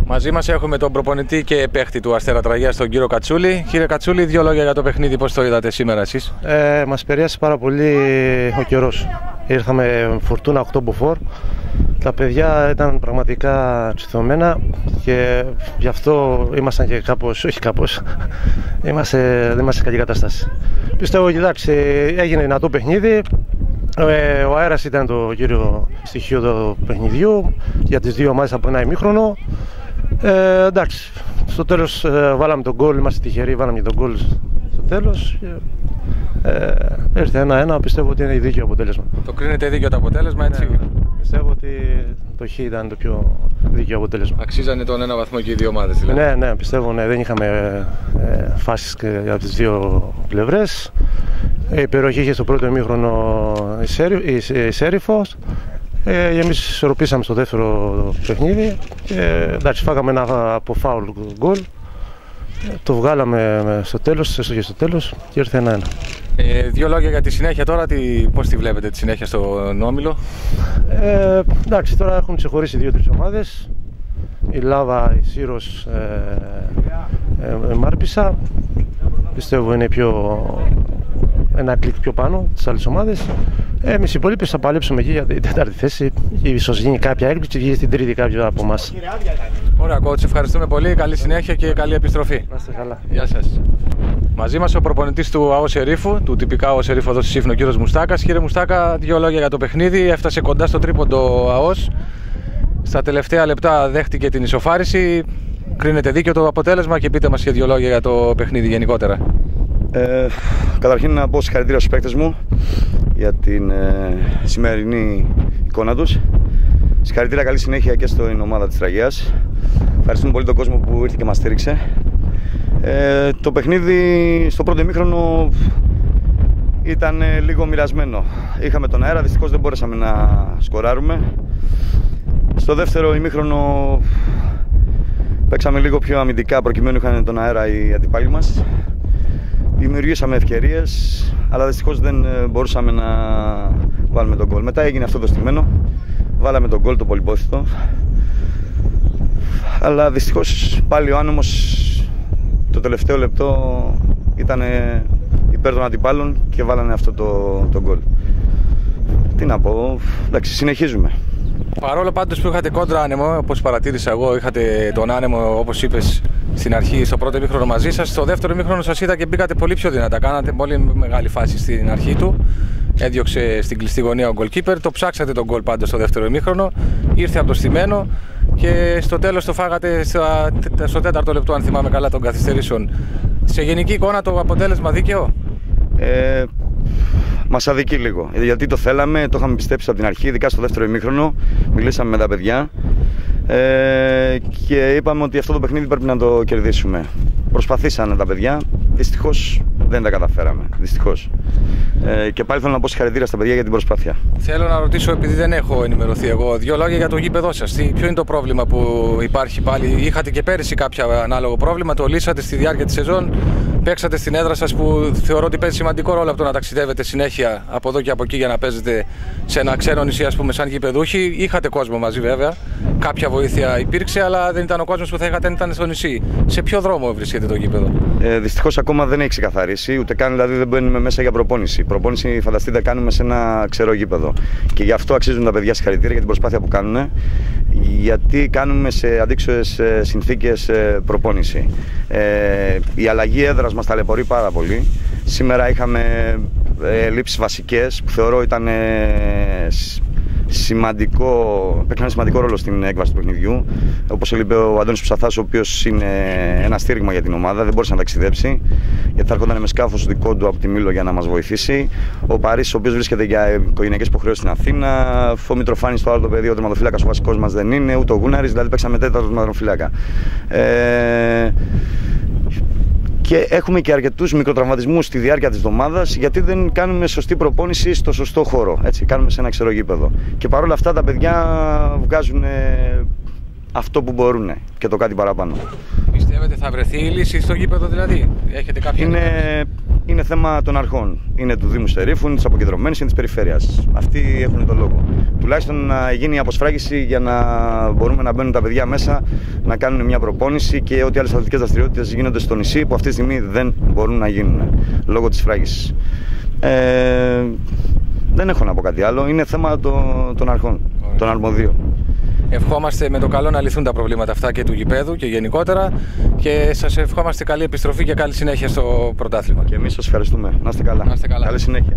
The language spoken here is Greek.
Μαζί μας έχουμε τον προπονητή και παίχτη του Αστέρα Τραγίας, τον κύριο Κατσούλη. Κύριε Κατσούλη, δύο λόγια για το παιχνίδι, πώς το είδατε σήμερα εσείς? Μας επηρέασε πάρα πολύ ο καιρός. Ήρθαμε φορτούνα 8 μποφόρ. Τα παιδιά ήταν πραγματικά τσιθωμένα και γι' αυτό ήμασταν και κάπως, όχι κάπως, δεν είμαστε σε καλή κατάσταση. Πιστεύω, κοιτάξτε, έγινε δυνατό παιχνίδι. Ο αέρας ήταν το κύριο στοιχείο του παιχνιδιού για τις δύο ομάδες από ένα ημίχρονο. Εντάξει, στο τέλος βάλαμε τον γκολ, είμαστε τυχεροί, βάλαμε και τον γκολ στο τέλος. Ήρθε 1-1, πιστεύω ότι είναι δίκαιο αποτέλεσμα. Το κρίνετε δίκαιο το αποτέλεσμα, έτσι? Ναι, πιστεύω ότι το χ ήταν το πιο δίκαιο αποτέλεσμα. Αξίζανε τον ένα βαθμό και οι δύο ομάδες, δηλαδή? Ναι, πιστεύω, ναι, δεν είχαμε φάσεις από τις δύο πλευρές. Η περιοχή είχε στο πρώτο ημίχρονο η Σέριφος. Εμείς ισορροπήσαμε στο δεύτερο παιχνίδι. Εντάξει, φάγαμε ένα από φάουλ γκολ. Το βγάλαμε στο τέλος, έστω και στο τέλος, και ήρθε 1-1. Δύο λόγια για τη συνέχεια τώρα, πώς τη βλέπετε τη συνέχεια στον όμιλο? Εντάξει, τώρα έχουν ξεχωρίσει 2-3 ομάδες. Η Λάβα, η Σύρος, η Μάρπισσα. Πιστεύω είναι ένα κλικ πιο πάνω τις άλλες ομάδες. Εμείς οι υπόλοιποι θα παλέψουμε εκεί για την τέταρτη θέση. Ίσως γίνει κάποια έκπληξη, βγει στην τρίτη κάποιο από εμάς. Ωραία, coach, ευχαριστούμε πολύ. Καλή συνέχεια και καλή επιστροφή. Να είστε καλά. Γεια σας. Μαζί μας ο προπονητής του ΑΟ Σερίφου, του τυπικά ΑΟ Σερίφου εδώ στη Σύφνο, ο κύριος Μουστάκας. Κύριε Μουστάκα, δύο λόγια για το παιχνίδι. Έφτασε κοντά στο τρίποντο ο ΑΟΣ. Στα τελευταία λεπτά δέχτηκε την ισοφάριση. Κρίνεται δίκαιο το αποτέλεσμα και πείτε μας και δύο λόγια για το παιχνίδι γενικότερα. Καταρχήν να πω συγχαρητήρια στους παίκτες μου για την σημερινή εικόνα τους. Συγχαρητήρια, καλή συνέχεια και στην ομάδα της Τραγίας. Ευχαριστούμε πολύ τον κόσμο που ήρθε και μας στήριξε. Το παιχνίδι στο πρώτο ημίχρονο ήταν λίγο μοιρασμένο. Είχαμε τον αέρα, δυστυχώς δεν μπορέσαμε να σκοράρουμε. Στο δεύτερο ημίχρονο παίξαμε λίγο πιο αμυντικά προκειμένου είχαν τον αέρα οι αντιπάλοι μας. Δημιουργήσαμε ευκαιρίες, αλλά δυστυχώς δεν μπορούσαμε να βάλουμε τον γκολ. Μετά έγινε αυτό το στημένο, βάλαμε τον γκολ το πολυπόθητο. Αλλά δυστυχώς πάλι ο άνεμος το τελευταίο λεπτό ήταν υπέρ των αντιπάλων και βάλανε αυτό το γκολ. Τι να πω, εντάξει, συνεχίζουμε. Παρόλο πάντως που είχατε κόντρα άνεμο, όπως παρατήρησα εγώ, είχατε τον άνεμο, όπως είπες στην αρχή, στο πρώτο ημίχρονο μαζί σας. Στο δεύτερο ημίχρονο σας είδα και μπήκατε πολύ πιο δυνατά. Κάνατε πολύ μεγάλη φάση στην αρχή του. Έδιωξε στην κλειστή γωνία ο goalkeeper. Το ψάξατε τον γκολ πάντως στο δεύτερο ημίχρονο. Ήρθε από το στημένο και στο τέλος το φάγατε στο τέταρτο λεπτό, αν θυμάμαι καλά, των καθυστερήσεων. Σε γενική εικόνα το αποτέλεσμα δίκαιο? Μας αδικεί λίγο, γιατί το θέλαμε, το είχαμε πιστέψει από την αρχή, ειδικά στο δεύτερο ημίχρονο. Μιλήσαμε με τα παιδιά και είπαμε ότι αυτό το παιχνίδι πρέπει να το κερδίσουμε. Προσπαθήσανε τα παιδιά, δυστυχώς δεν τα καταφέραμε. Δυστυχώς. Και πάλι θέλω να πω συγχαρητήρια στα παιδιά για την προσπάθεια. Θέλω να ρωτήσω, επειδή δεν έχω ενημερωθεί εγώ, δύο λόγια για το γήπεδό σας. Ποιο είναι το πρόβλημα που υπάρχει πάλι? Είχατε και πέρυσι κάποιο ανάλογο πρόβλημα, το λύσατε στη διάρκεια της σεζόν. Παίξατε στην έδρα σας που θεωρώ ότι παίζει σημαντικό ρόλο από το να ταξιδεύετε συνέχεια από εδώ και από εκεί για να παίζετε σε ένα ξένο νησί, ας πούμε, σαν γηπεδούχοι. Είχατε κόσμο μαζί βέβαια. Κάποια βοήθεια υπήρξε, αλλά δεν ήταν ο κόσμος που θα είχατε αν ήταν στο νησί. Σε ποιο δρόμο βρίσκεται το γήπεδο? Δυστυχώς ακόμα δεν έχει ξεκαθαρίσει, ούτε καν δηλαδή δεν μπαίνουμε μέσα για προπόνηση. Προπόνηση, φανταστείτε, κάνουμε σε ένα ξερό γήπεδο. Και γι' αυτό αξίζουν τα παιδιά συγχαρητήρια για την προσπάθεια που κάνουν, γιατί κάνουμε σε αντίξωες συνθήκες προπόνηση. Η αλλαγή έδρας μας ταλαιπωρεί πάρα πολύ. Σήμερα είχαμε λήψεις βασικές που θεωρώ ήταν παίξαν σημαντικό ρόλο στην έκβαση του παιχνιδιού. Όπως έλειπε ο Αντώνης Ψαθάς, ο οποίος είναι ένα στήριγμα για την ομάδα, δεν μπόρεσε να ταξιδέψει γιατί θα έρχονταν με σκάφος δικό του από τη Μήλο για να μας βοηθήσει. Ο Παρίσης, ο οποίος βρίσκεται για οικογενειακές υποχρεώσεις στην Αθήνα. Ο Μητροφάνης, το άλλο το παιδί, ο τερματοφύλακας, ο βασικός μας δεν είναι, ούτε ο Γούναρης, δηλαδή παίξαμε τέταρτο τερματοφύλακα. Και έχουμε και αρκετούς μικροτραυματισμούς στη διάρκεια της εβδομάδας, γιατί δεν κάνουμε σωστή προπόνηση στο σωστό χώρο. Έτσι, κάνουμε σε ένα ξερό γήπεδο. Και παρόλα αυτά τα παιδιά βγάζουν αυτό που μπορούν και το κάτι παραπάνω. Πιστεύετε θα βρεθεί η λύση στο γήπεδο, δηλαδή? Έχετε κάποια? είναι θέμα των αρχών. Είναι του Δήμου Σερίφου, είναι τη αποκεντρωμένη, είναι τη περιφέρεια. Αυτοί έχουν τον λόγο. Τουλάχιστον να γίνει η αποσφράγιση για να μπορούμε να μπαίνουν τα παιδιά μέσα, να κάνουν μια προπόνηση και ό,τι άλλες αθλητικές δραστηριότητες γίνονται στο νησί που αυτή τη στιγμή δεν μπορούν να γίνουν λόγω της φράγισης. Δεν έχω να πω κάτι άλλο. Είναι θέμα των αρχών, των αρμοδίων. Ευχόμαστε με το καλό να λυθούν τα προβλήματα αυτά και του γηπέδου και γενικότερα, και σας ευχόμαστε καλή επιστροφή και καλή συνέχεια στο πρωτάθλημα. Και εμείς σας ευχαριστούμε. Να είστε καλά. Να είστε καλά. Καλή συνέχεια.